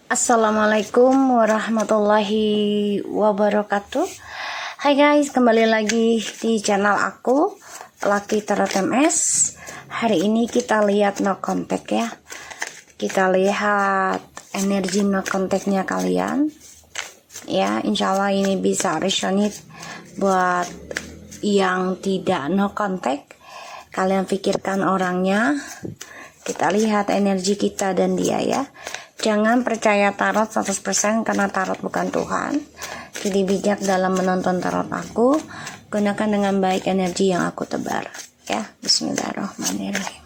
Assalamualaikum warahmatullahi wabarakatuh. Hai guys, kembali lagi di channel aku Lucky Tarot MS. Hari ini kita lihat no contact ya. Kita lihat energi no contactnya kalian. Ya, insyaallah ini bisa resonate buat yang tidak no contact. Kalian pikirkan orangnya. Kita lihat energi kita dan dia ya. Jangan percaya tarot 100% karena tarot bukan Tuhan. Jadi bijak dalam menonton tarot aku. Gunakan dengan baik energi yang aku tebar. Ya, bismillahirrahmanirrahim.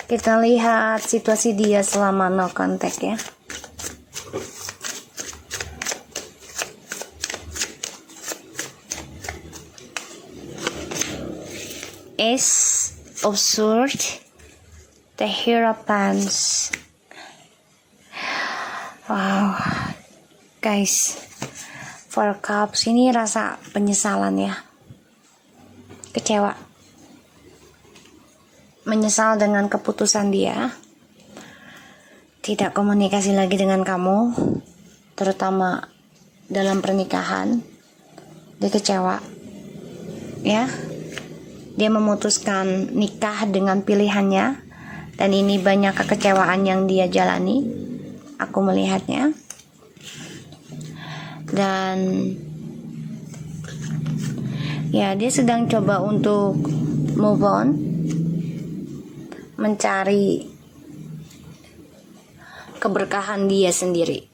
Kita lihat situasi dia selama no contact ya. Ace of Swords, the Hierophant. Wow, guys, Four Cups ini rasa penyesalan ya, kecewa, menyesal dengan keputusan dia, tidak komunikasi lagi dengan kamu, terutama dalam pernikahan. Dia kecewa, ya. Dia memutuskan nikah dengan pilihannya, dan ini banyak kekecewaan yang dia jalani. Aku melihatnya, dan ya dia sedang coba untuk move on, mencari keberkahan dia sendiri,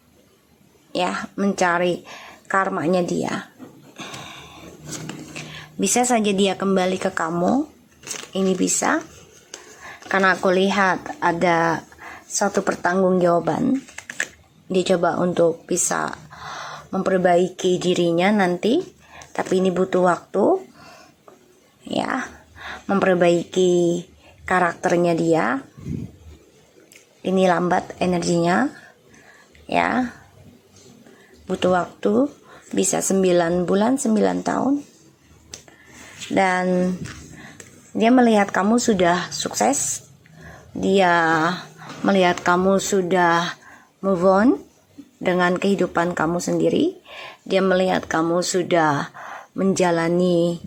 ya, mencari karmanya dia. Bisa saja dia kembali ke kamu. Ini bisa, karena aku lihat ada suatu pertanggungjawaban. Dia coba untuk bisa memperbaiki dirinya nanti, tapi ini butuh waktu, ya, memperbaiki karakternya dia. Ini lambat energinya, ya, butuh waktu, bisa 9 bulan, 9 tahun. Dan dia melihat kamu sudah sukses, dia melihat kamu sudah move on dengan kehidupan kamu sendiri, dia melihat kamu sudah menjalani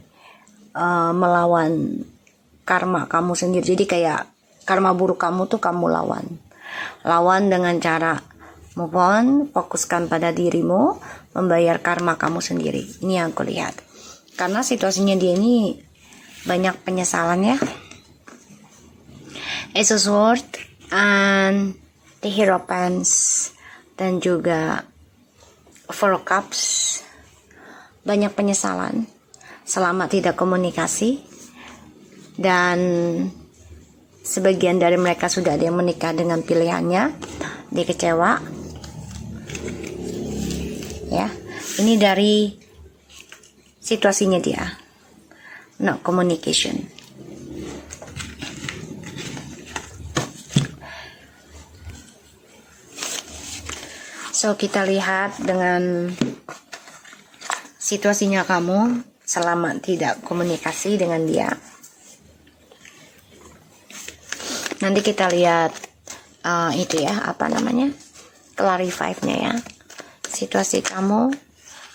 melawan karma kamu sendiri. Jadi kayak karma buruk kamu tuh kamu lawan dengan cara move on, fokuskan pada dirimu, membayar karma kamu sendiri. Ini yang aku lihat. Karena situasinya dia ini banyak penyesalan ya. Ace of Swords and the Hierophant, dan juga Four Cups. Banyak penyesalan selama tidak komunikasi, dan sebagian dari mereka sudah ada yang menikah dengan pilihannya. Dia kecewa, ya. Ini dari situasinya dia, no communication. So kita lihat dengan situasinya kamu selama tidak komunikasi dengan dia. Nanti kita lihat itu ya, apa namanya, clarify-nya ya, situasi kamu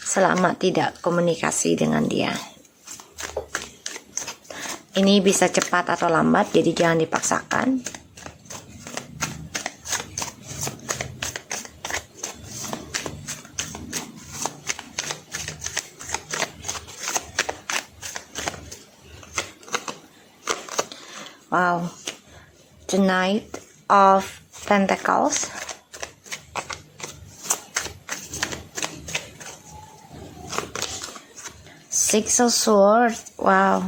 selama tidak komunikasi dengan dia. Ini bisa cepat atau lambat, jadi jangan dipaksakan. Wow, the Knight of Pentacles. Six of Swords. Wow.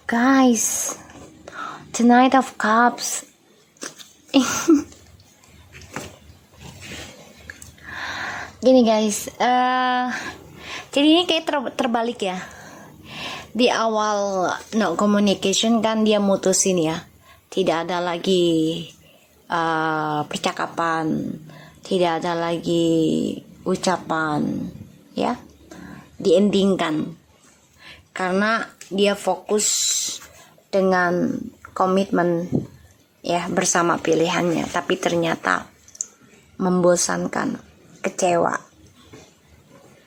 Guys, the Knight of Cups. Gini guys, jadi ini kayak terbalik ya. Di awal no communication kan dia mutusin ya, tidak ada lagi percakapan, tidak ada lagi ucapan, ya, diendingkan karena dia fokus dengan komitmen ya bersama pilihannya, tapi ternyata membosankan, kecewa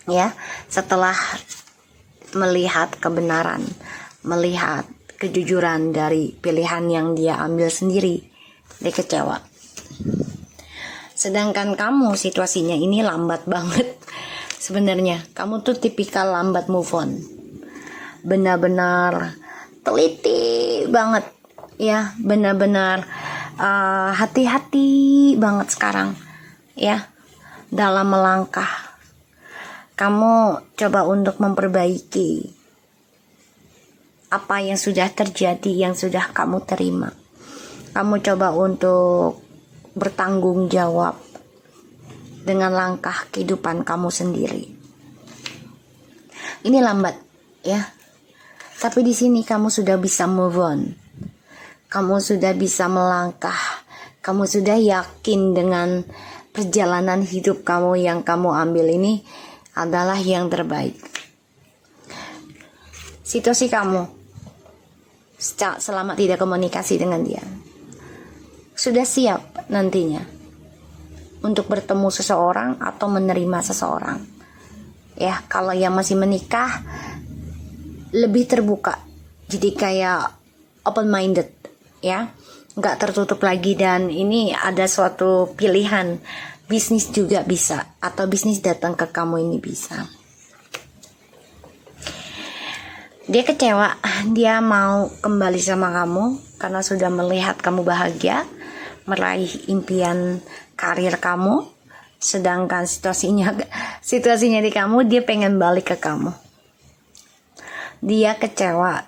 ya setelah melihat kebenaran, melihat kejujuran dari pilihan yang dia ambil sendiri, dia kecewa. Sedangkan kamu situasinya ini lambat banget. Sebenarnya kamu tuh tipikal lambat move on. Benar-benar teliti banget ya, benar-benar hati-hati banget sekarang ya dalam melangkah. Kamu coba untuk memperbaiki apa yang sudah terjadi, yang sudah kamu terima. Kamu coba untuk bertanggung jawab dengan langkah kehidupan kamu sendiri. Ini lambat ya, tapi di sini kamu sudah bisa move on. Kamu sudah bisa melangkah. Kamu sudah yakin dengan perjalanan hidup kamu yang kamu ambil ini adalah yang terbaik. Situasi kamu selama tidak komunikasi dengan dia, sudah siap nantinya untuk bertemu seseorang atau menerima seseorang. Ya, kalau yang masih menikah lebih terbuka, jadi kayak open minded ya, nggak tertutup lagi. Dan ini ada suatu pilihan, bisnis juga bisa, atau bisnis datang ke kamu ini bisa. Dia kecewa, dia mau kembali sama kamu karena sudah melihat kamu bahagia, meraih impian karir kamu. Sedangkan situasinya di kamu, dia pengen balik ke kamu. Dia kecewa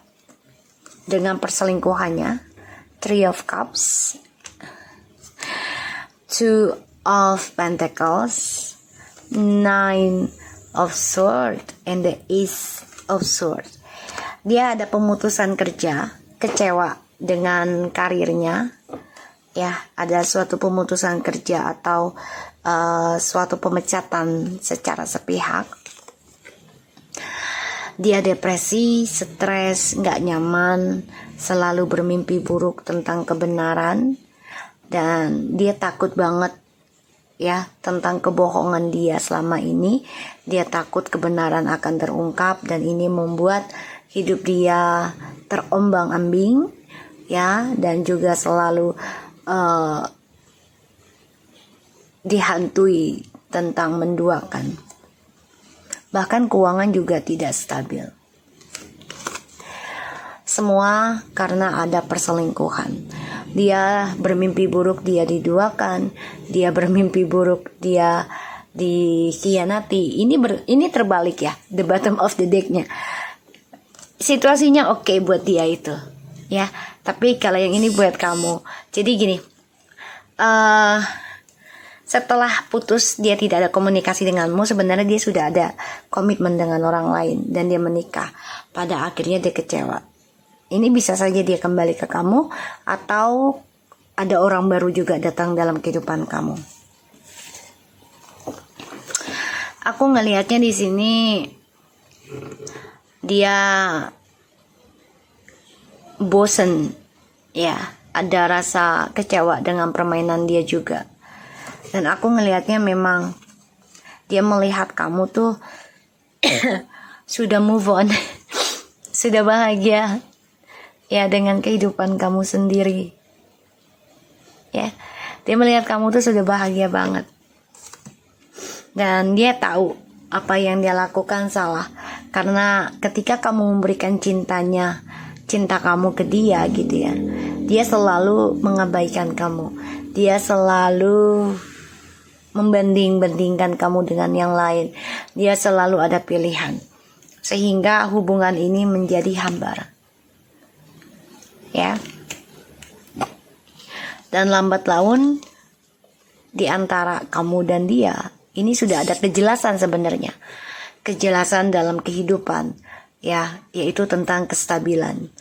dengan perselingkuhannya. Three of Cups, Two of Pentacles, Nine of Swords, and the Ace of Swords. Dia ada pemutusan kerja, kecewa dengan karirnya, ya, ada suatu pemutusan kerja atau suatu pemecatan secara sepihak. Dia depresi, stres, nggak nyaman, selalu bermimpi buruk tentang kebenaran, dan dia takut banget ya tentang kebohongan dia selama ini. Dia takut kebenaran akan terungkap, dan ini membuat hidup dia terombang-ambing ya, dan juga selalu dihantui tentang menduakan. Bahkan keuangan juga tidak stabil. Semua karena ada perselingkuhan. Dia bermimpi buruk dia diduakan, dia bermimpi buruk dia dikhianati. Ini terbalik ya, the bottom of the deck-nya. Situasinya oke buat dia itu, ya. Tapi kalau yang ini buat kamu. Jadi gini, setelah putus dia tidak ada komunikasi denganmu, sebenarnya dia sudah ada komitmen dengan orang lain dan dia menikah. Pada akhirnya dia kecewa. Ini bisa saja dia kembali ke kamu, atau ada orang baru juga datang dalam kehidupan kamu. Aku ngelihatnya di sini dia bosen ya, ada rasa kecewa dengan permainan dia juga. Dan aku ngelihatnya memang dia melihat kamu tuh sudah move on, sudah bahagia ya dengan kehidupan kamu sendiri. Ya, dia melihat kamu tuh sudah bahagia banget. Dan dia tahu apa yang dia lakukan salah. Karena ketika kamu memberikan cinta kamu ke dia gitu ya, dia selalu mengabaikan kamu. Dia selalu membanding-bandingkan kamu dengan yang lain. Dia selalu ada pilihan, sehingga hubungan ini menjadi hambar ya. Dan lambat laun di antara kamu dan dia ini sudah ada kejelasan sebenarnya, kejelasan dalam kehidupan ya, yaitu tentang kestabilan.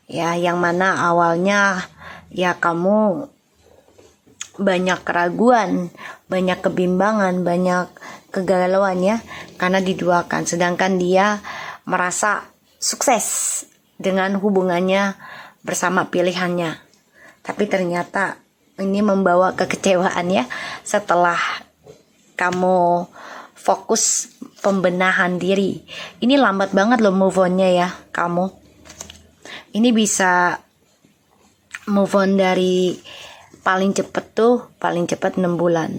Ya, yang mana awalnya ya kamu banyak keraguan, banyak kebimbangan, banyak kegalauan ya, karena diduakan. Sedangkan dia merasa sukses dengan hubungannya bersama pilihannya. Tapi ternyata ini membawa kekecewaan ya, setelah kamu fokus pembenahan diri. Ini lambat banget loh move on-nya ya kamu. Ini bisa move on dari paling cepet 6 bulan.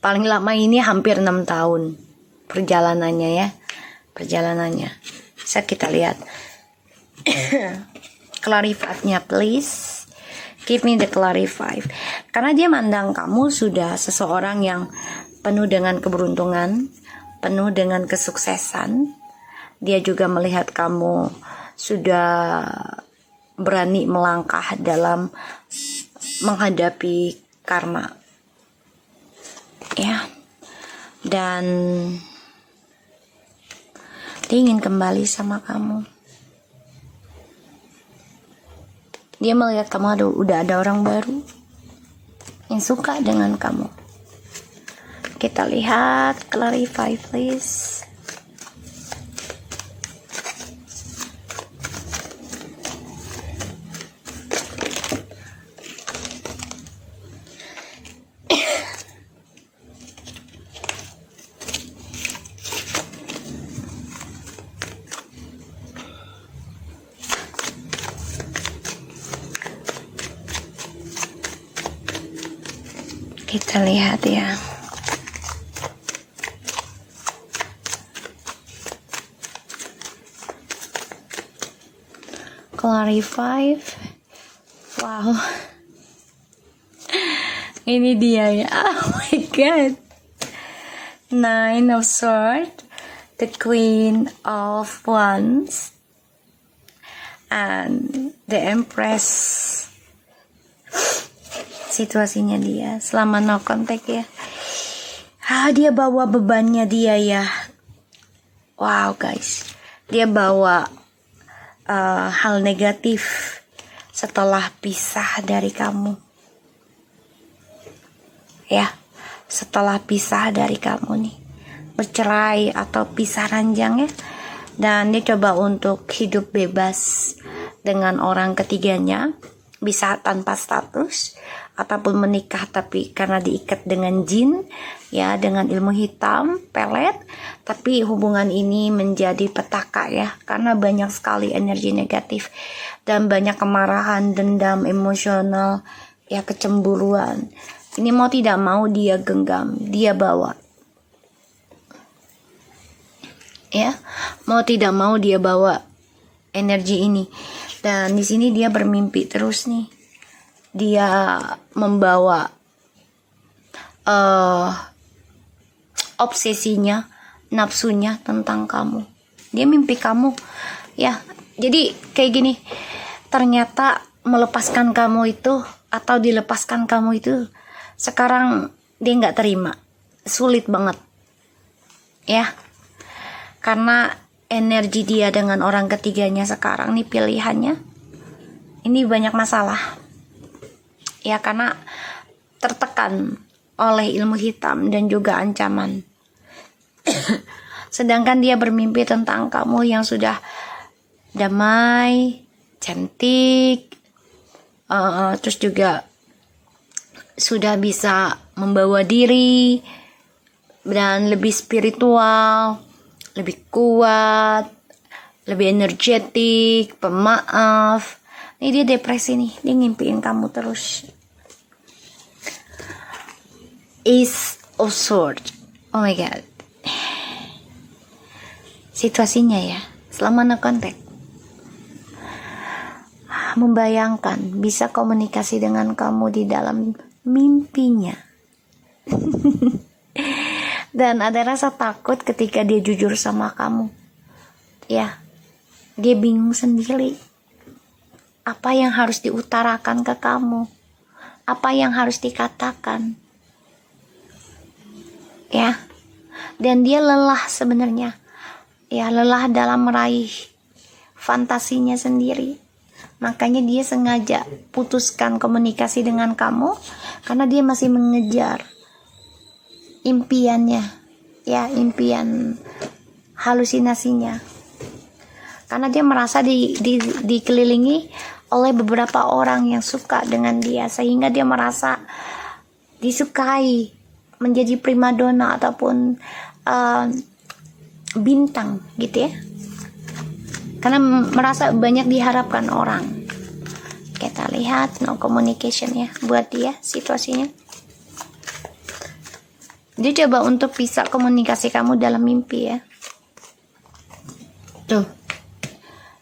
Paling lama ini hampir 6 tahun perjalanannya ya. Bisa kita lihat. Clarify-nya please. Give me the clarify. Karena dia mandang kamu sudah seseorang yang penuh dengan keberuntungan, penuh dengan kesuksesan. Dia juga melihat kamu sudah berani melangkah dalam menghadapi karma. Ya. Dan dia ingin kembali sama kamu. Dia melihat kamu udah ada orang baru yang suka dengan kamu. Kita lihat, clarify please. Kita lihat ya. Clarify. Wow. Ini dia ya. Oh my god. Nine of Swords, the Queen of Wands, and the Empress. Situasinya dia selama no contact ya. Dia bawa bebannya dia ya. Wow guys, dia bawa hal negatif setelah pisah dari kamu. Ya, setelah pisah dari kamu nih, bercerai atau pisah ranjang ya. Dan dia coba untuk hidup bebas dengan orang ketiganya, bisa tanpa status ataupun menikah, tapi karena diikat dengan jin ya, dengan ilmu hitam pelet, tapi hubungan ini menjadi petaka ya, karena banyak sekali energi negatif dan banyak kemarahan, dendam, emosional ya, kecemburuan. Ini mau tidak mau dia genggam, dia bawa ya, mau tidak mau dia bawa energi ini. Dan di sini dia bermimpi terus nih. Dia membawa obsesinya, nafsunya tentang kamu. Dia mimpi kamu ya. Jadi kayak gini, ternyata melepaskan kamu itu atau dilepaskan kamu itu sekarang dia nggak terima, sulit banget ya, karena energi dia dengan orang ketiganya sekarang nih, pilihannya ini banyak masalah ya, karena tertekan oleh ilmu hitam dan juga ancaman. Sedangkan dia bermimpi tentang kamu yang sudah damai, cantik, terus juga sudah bisa membawa diri dan lebih spiritual, lebih kuat, lebih energetik, pemaaf. Ini dia depresi nih, dia ngimpiin kamu terus. Ace of Swords. Oh my god. Situasinya ya, selama no contact, membayangkan bisa komunikasi dengan kamu di dalam mimpinya. Dan ada rasa takut ketika dia jujur sama kamu. Ya, dia bingung sendiri. Apa yang harus diutarakan ke kamu? Apa yang harus dikatakan? Ya, dan dia lelah sebenarnya. Ya, lelah dalam meraih fantasinya sendiri. Makanya dia sengaja putuskan komunikasi dengan kamu karena dia masih mengejar impiannya, ya, impian halusinasinya. Karena dia merasa dikelilingi oleh beberapa orang yang suka dengan dia, sehingga dia merasa disukai, menjadi primadona ataupun bintang gitu ya. Karena merasa banyak diharapkan orang. Kita lihat no communication ya buat dia situasinya. Dia coba untuk bisa komunikasi kamu dalam mimpi ya. Tuh.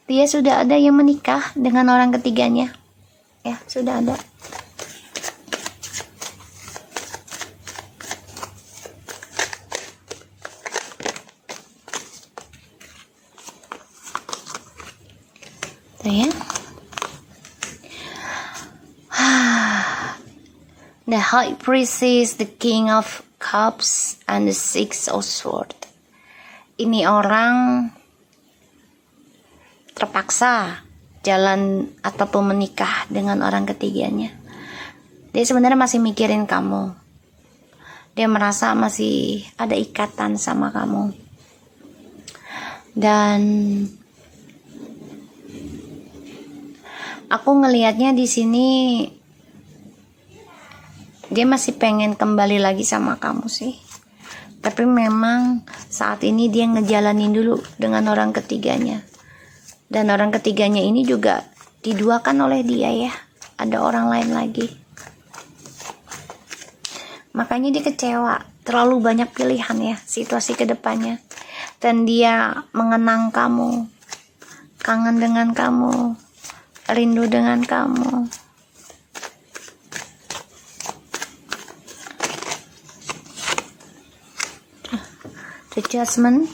Dia sudah ada yang menikah dengan orang ketiganya. Ya, sudah ada. Tuh ya. The high priest is the king of cups and the six of swords. Ini orang terpaksa jalan ataupun menikah dengan orang ketiganya. Dia sebenarnya masih mikirin kamu. Dia merasa masih ada ikatan sama kamu. Dan aku ngelihatnya di sini dia masih pengen kembali lagi sama kamu sih. Tapi memang saat ini dia ngejalanin dulu dengan orang ketiganya. Dan orang ketiganya ini juga diduakan oleh dia ya. Ada orang lain lagi. Makanya dia kecewa. Terlalu banyak pilihan ya situasi kedepannya. Dan dia mengenang kamu. Kangen dengan kamu. Rindu dengan kamu. The Judgment.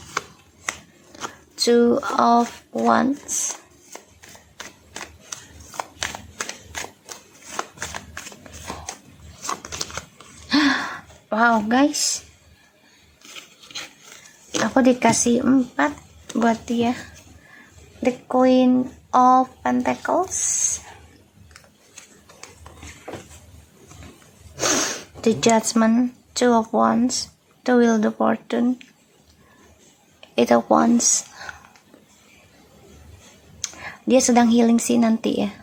Two of Wands. Wow guys, aku dikasih 4 buat dia. The Queen of Pentacles, The Judgment, Two of Wands, The Wheel of Fortune, Eight of Wands. Dia sedang healing sih nanti ya.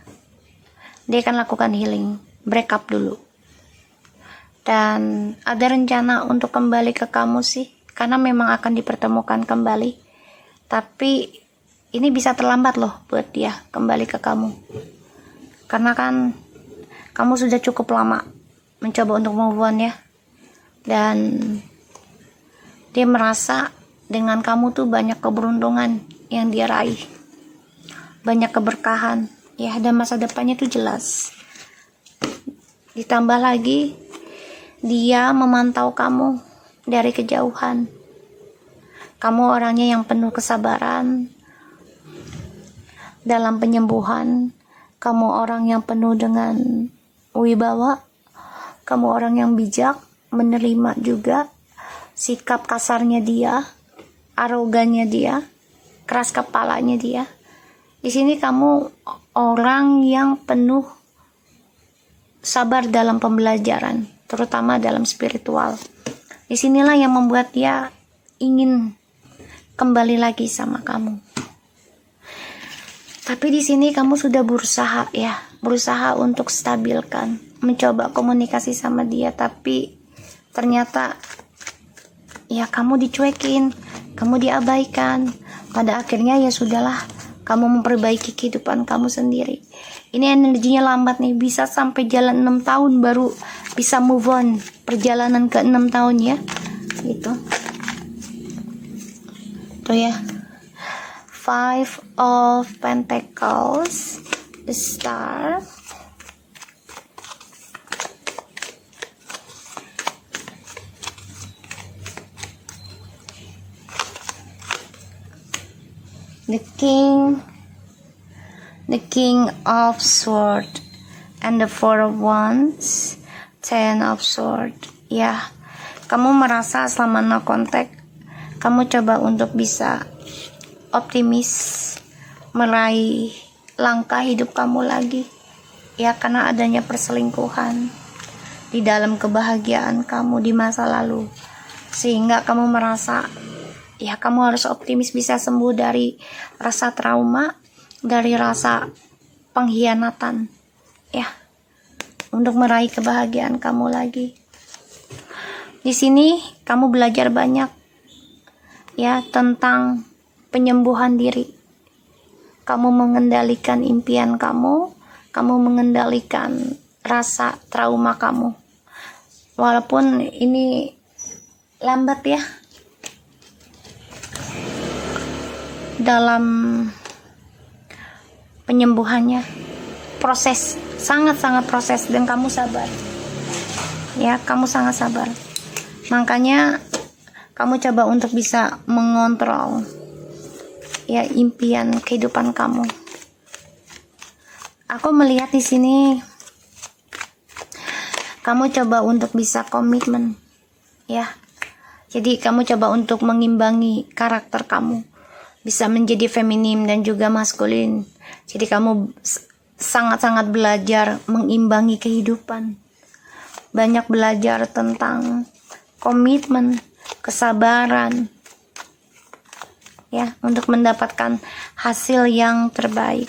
Dia akan lakukan healing, break up dulu. Dan ada rencana untuk kembali ke kamu sih, karena memang akan dipertemukan kembali. Tapi ini bisa terlambat loh buat dia kembali ke kamu. Karena kan kamu sudah cukup lama mencoba untuk move on ya. Dan dia merasa dengan kamu tuh banyak keberuntungan yang dia raih. Banyak keberkahan ya, dan masa depannya tuh jelas. Ditambah lagi dia memantau kamu dari kejauhan. Kamu orangnya yang penuh kesabaran dalam penyembuhan. Kamu orang yang penuh dengan wibawa. Kamu orang yang bijak, menerima juga sikap kasarnya dia, arogannya dia, keras kepalanya dia. Di sini kamu orang yang penuh sabar dalam pembelajaran, terutama dalam spiritual. Disinilah yang membuat dia ingin kembali lagi sama kamu. Tapi di sini kamu sudah berusaha ya, berusaha untuk stabilkan, mencoba komunikasi sama dia, tapi ternyata ya kamu dicuekin, kamu diabaikan. Pada akhirnya ya sudahlah, kamu memperbaiki kehidupan kamu sendiri. Ini energinya lambat nih, bisa sampai jalan 6 tahun baru bisa move on. Perjalanan ke 6 tahun ya. Gitu. Tuh ya. Five of Pentacles, the Star, the King of Swords, and the Four of Wands, Ten of Swords. Ya, kamu merasa selama no contact, kamu coba untuk bisa optimis, meraih langkah hidup kamu lagi, ya, karena adanya perselingkuhan di dalam kebahagiaan kamu di masa lalu, sehingga kamu merasa ya kamu harus optimis bisa sembuh dari rasa trauma, dari rasa pengkhianatan, ya, untuk meraih kebahagiaan kamu lagi. Di sini kamu belajar banyak, ya, tentang penyembuhan diri. Kamu mengendalikan impian kamu mengendalikan rasa trauma kamu. Walaupun ini lambat, ya, dalam penyembuhannya, proses, sangat-sangat proses, dan kamu sabar, ya, kamu sangat sabar. Makanya kamu coba untuk bisa mengontrol, ya, impian kehidupan kamu. Aku melihat di sini kamu coba untuk bisa komitmen, ya. Jadi kamu coba untuk mengimbangi karakter kamu, bisa menjadi feminim dan juga maskulin. Jadi kamu sangat-sangat belajar mengimbangi kehidupan. Banyak belajar tentang komitmen, kesabaran, ya, untuk mendapatkan hasil yang terbaik.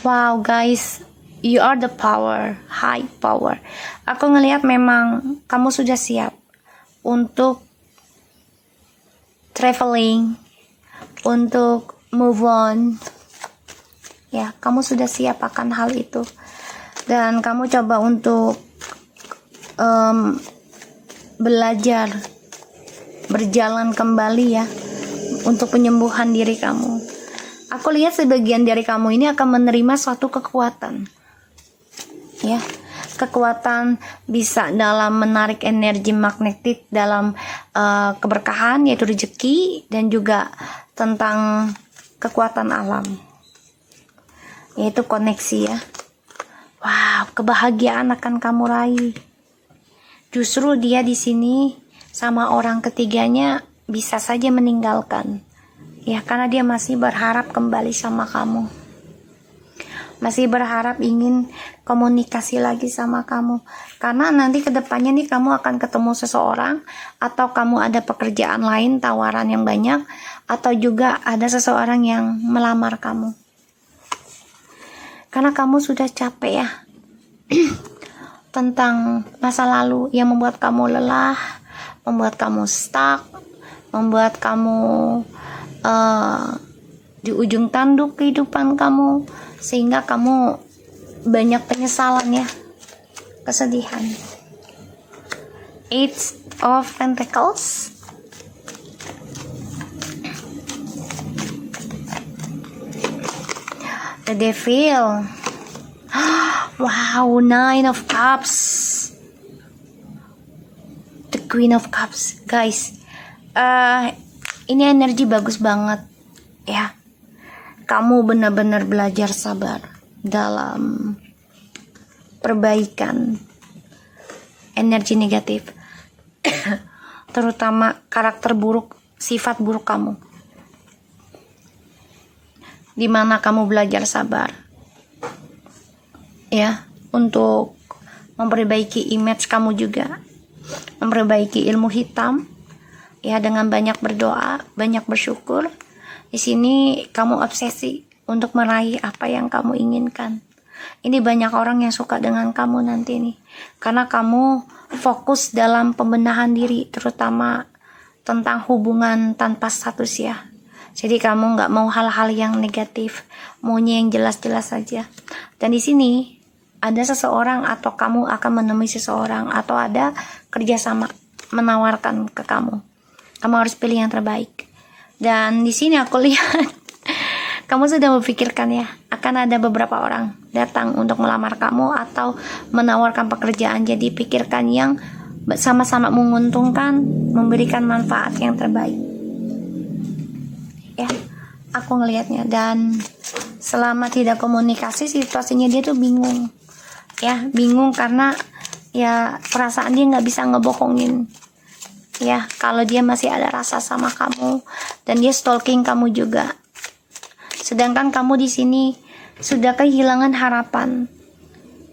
Wow guys, you are the power, high power. Aku ngelihat memang kamu sudah siap untuk traveling, untuk move on, ya, kamu sudah siap akan hal itu. Dan kamu coba untuk belajar berjalan kembali, ya, untuk penyembuhan diri kamu. Aku lihat sebagian dari kamu ini akan menerima suatu kekuatan, ya, kekuatan bisa dalam menarik energi magnetik dalam keberkahan, yaitu rezeki, dan juga tentang kekuatan alam, yaitu koneksi, ya. Wow, kebahagiaan akan kamu raih. Justru dia di sini sama orang ketiganya bisa saja meninggalkan, ya, karena dia masih berharap kembali sama kamu, masih berharap ingin komunikasi lagi sama kamu, karena nanti kedepannya nih kamu akan ketemu seseorang, atau kamu ada pekerjaan lain, tawaran yang banyak, atau juga ada seseorang yang melamar kamu, karena kamu sudah capek, ya, tentang masa lalu yang membuat kamu lelah, membuat kamu stuck, membuat kamu di ujung tanduk kehidupan kamu, sehingga kamu banyak penyesalan, ya, kesedihan. Eight of Pentacles, the Devil. Wow, Nine of Cups, the Queen of Cups, guys. Ini energi bagus banget, ya. Kamu benar-benar belajar sabar dalam perbaikan energi negatif, terutama karakter buruk, sifat buruk kamu, dimana kamu belajar sabar, ya, untuk memperbaiki image kamu juga, memperbaiki ilmu hitam, ya, dengan banyak berdoa, banyak bersyukur. Di sini kamu obsesi untuk meraih apa yang kamu inginkan. Ini banyak orang yang suka dengan kamu nanti nih, karena kamu fokus dalam pembenahan diri, terutama tentang hubungan tanpa status, ya. Jadi kamu nggak mau hal-hal yang negatif, maunya yang jelas-jelas saja. Dan di sini ada seseorang, atau kamu akan menemui seseorang, atau ada kerjasama menawarkan ke kamu. Kamu harus pilih yang terbaik. Dan di sini aku lihat kamu sudah memikirkan, ya, akan ada beberapa orang datang untuk melamar kamu atau menawarkan pekerjaan. Jadi pikirkan yang sama-sama menguntungkan, memberikan manfaat yang terbaik, ya, aku ngelihatnya. Dan selama tidak komunikasi, situasinya dia tuh bingung, ya, bingung karena, ya, perasaan dia nggak bisa ngebohongin, ya, kalau dia masih ada rasa sama kamu, dan dia stalking kamu juga. Sedangkan kamu di sini sudah kehilangan harapan,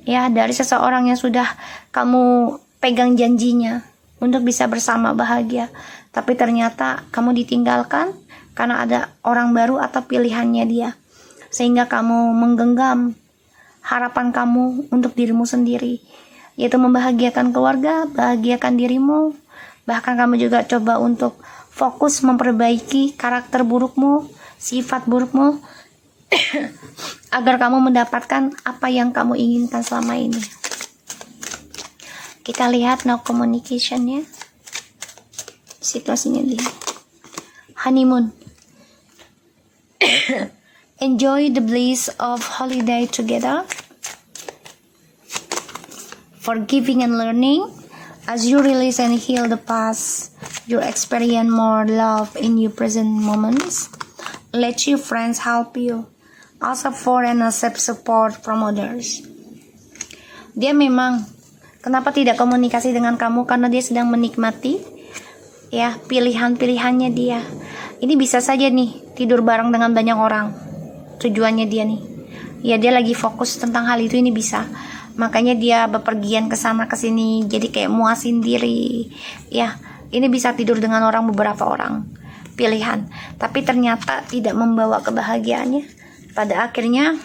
ya, dari seseorang yang sudah kamu pegang janjinya untuk bisa bersama bahagia. Tapi ternyata kamu ditinggalkan karena ada orang baru atau pilihannya dia, sehingga kamu menggenggam harapan kamu untuk dirimu sendiri, yaitu membahagiakan keluarga, bahagiakan dirimu. Bahkan kamu juga coba untuk fokus memperbaiki karakter burukmu, sifat burukmu, agar kamu mendapatkan apa yang kamu inginkan selama ini. Kita lihat no communication ya. Situasinya di honeymoon. Enjoy the bliss of holiday together. Forgiving and learning. As you release and heal the past, you experience more love in your present moments. Let your friends help you. Also for and accept support from others. Dia memang kenapa tidak komunikasi dengan kamu, karena dia sedang menikmati ya pilihan-pilihannya dia. Ini bisa saja nih tidur bareng dengan banyak orang. Tujuannya dia nih, ya dia lagi fokus tentang hal itu, ini bisa. Makanya dia bepergian ke sana ke sini, jadi kayak muasin diri. Ya, ini bisa tidur dengan orang, beberapa orang. Pilihan, tapi ternyata tidak membawa kebahagiaannya. Pada akhirnya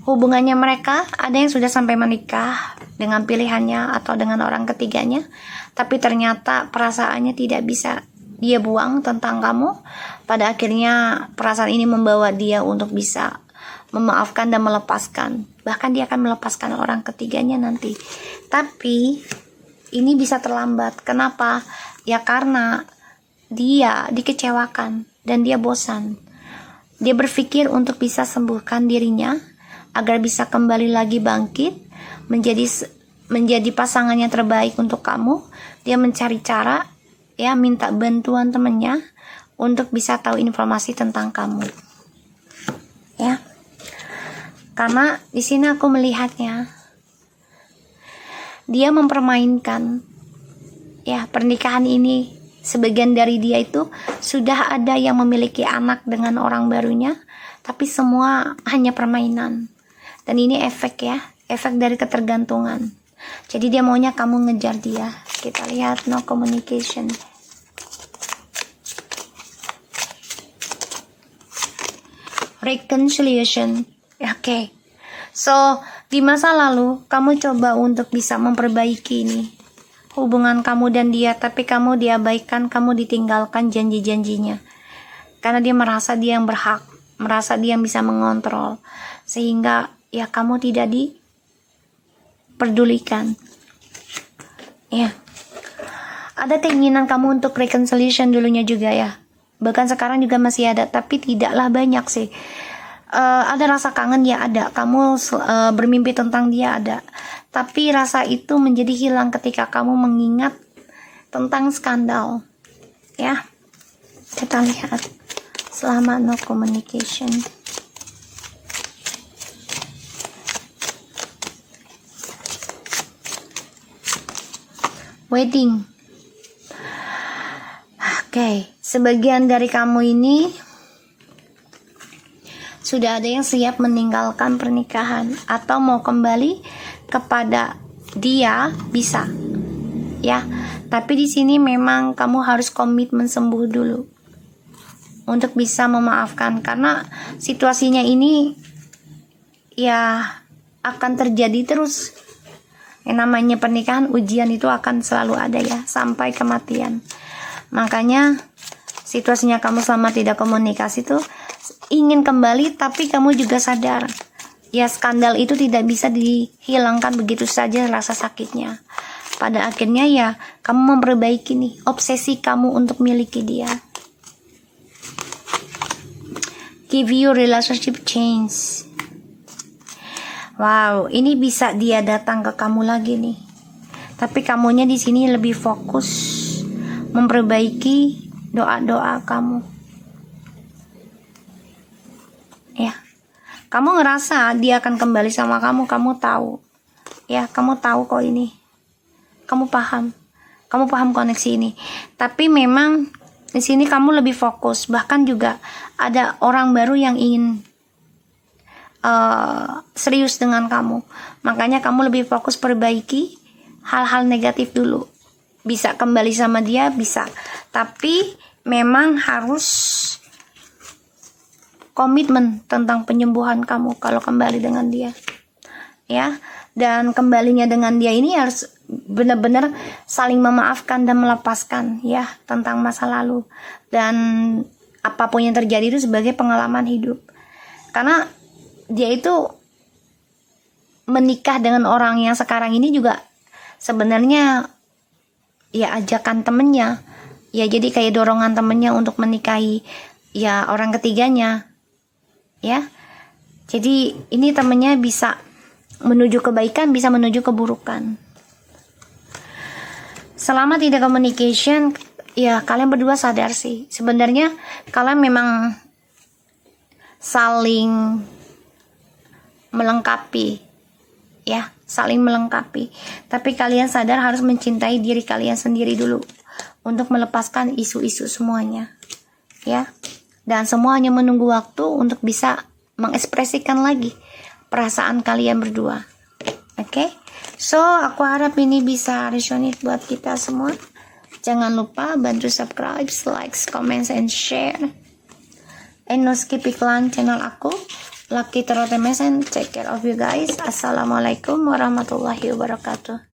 hubungannya mereka ada yang sudah sampai menikah dengan pilihannya atau dengan orang ketiganya, tapi ternyata perasaannya tidak bisa dia buang tentang kamu. Pada akhirnya perasaan ini membawa dia untuk bisa memaafkan dan melepaskan. Bahkan dia akan melepaskan orang ketiganya nanti. Tapi ini bisa terlambat. Kenapa? Ya karena dia dikecewakan dan dia bosan. Dia berpikir untuk bisa sembuhkan dirinya agar bisa kembali lagi bangkit menjadi pasangan yang terbaik untuk kamu. Dia mencari cara, ya, minta bantuan temannya untuk bisa tahu informasi tentang kamu. Ya. Karena di sini aku melihatnya dia mempermainkan ya pernikahan ini. Sebagian dari dia itu sudah ada yang memiliki anak dengan orang barunya, tapi semua hanya permainan. Dan ini efek ya, efek dari ketergantungan. Jadi dia maunya kamu ngejar dia. Kita lihat no communication. Reconciliation. Oke. So, di masa lalu kamu coba untuk bisa memperbaiki ini hubungan kamu dan dia, tapi kamu diabaikan, kamu ditinggalkan janji-janjinya. Karena dia merasa dia yang berhak, merasa dia yang bisa mengontrol, sehingga ya kamu tidak diperdulikan. Ya. Ada keinginan kamu untuk reconciliation dulunya juga ya. Bahkan sekarang juga masih ada, tapi tidaklah banyak sih. Ada rasa kangen ya ada, kamu bermimpi tentang dia ada, tapi rasa itu menjadi hilang ketika kamu mengingat tentang skandal. Ya, kita lihat selama no communication. Wedding. Oke, sebagian dari kamu ini sudah ada yang siap meninggalkan pernikahan atau mau kembali kepada dia, bisa ya. Tapi di sini memang kamu harus komitmen sembuh dulu untuk bisa memaafkan, karena situasinya ini ya akan terjadi terus. Yang namanya pernikahan, ujian itu akan selalu ada ya, sampai kematian. Makanya situasinya kamu selama tidak komunikasi tuh ingin kembali, tapi kamu juga sadar ya skandal itu tidak bisa dihilangkan begitu saja rasa sakitnya. Pada akhirnya ya kamu memperbaiki nih obsesi kamu untuk miliki dia. Give your relationship change. Wow, ini bisa dia datang ke kamu lagi nih. Tapi kamunya di sini lebih fokus memperbaiki doa-doa kamu. Ya, kamu ngerasa dia akan kembali sama kamu tahu. Ya, kamu tahu kok ini. Kamu paham koneksi ini. Tapi memang Di sini kamu lebih fokus, bahkan juga ada orang baru yang ingin serius dengan kamu. Makanya kamu lebih fokus perbaiki hal-hal negatif dulu. Bisa kembali sama dia, bisa. Tapi memang harus komitmen tentang penyembuhan kamu kalau kembali dengan dia. Ya, dan kembalinya dengan dia ini harus benar-benar saling memaafkan dan melepaskan ya tentang masa lalu, dan apapun yang terjadi itu sebagai pengalaman hidup. Karena dia itu menikah dengan orang yang sekarang ini juga sebenarnya ya ajakan temennya ya, jadi kayak dorongan temennya untuk menikahi ya orang ketiganya ya. Jadi ini temennya bisa menuju kebaikan, bisa menuju keburukan. Selama tidak communication, ya kalian berdua sadar sih, sebenarnya kalian memang saling melengkapi, ya, saling melengkapi. Tapi kalian sadar harus mencintai diri kalian sendiri dulu untuk melepaskan isu-isu semuanya, ya. Dan semua hanya menunggu waktu untuk bisa mengekspresikan lagi perasaan kalian berdua. Oke? So, aku harap ini bisa resonate buat kita semua. Jangan lupa bantu subscribe, like, comment, and share. And no skip iklan channel aku, Lucky Tarot TMS, and take care of you guys. Assalamualaikum warahmatullahi wabarakatuh.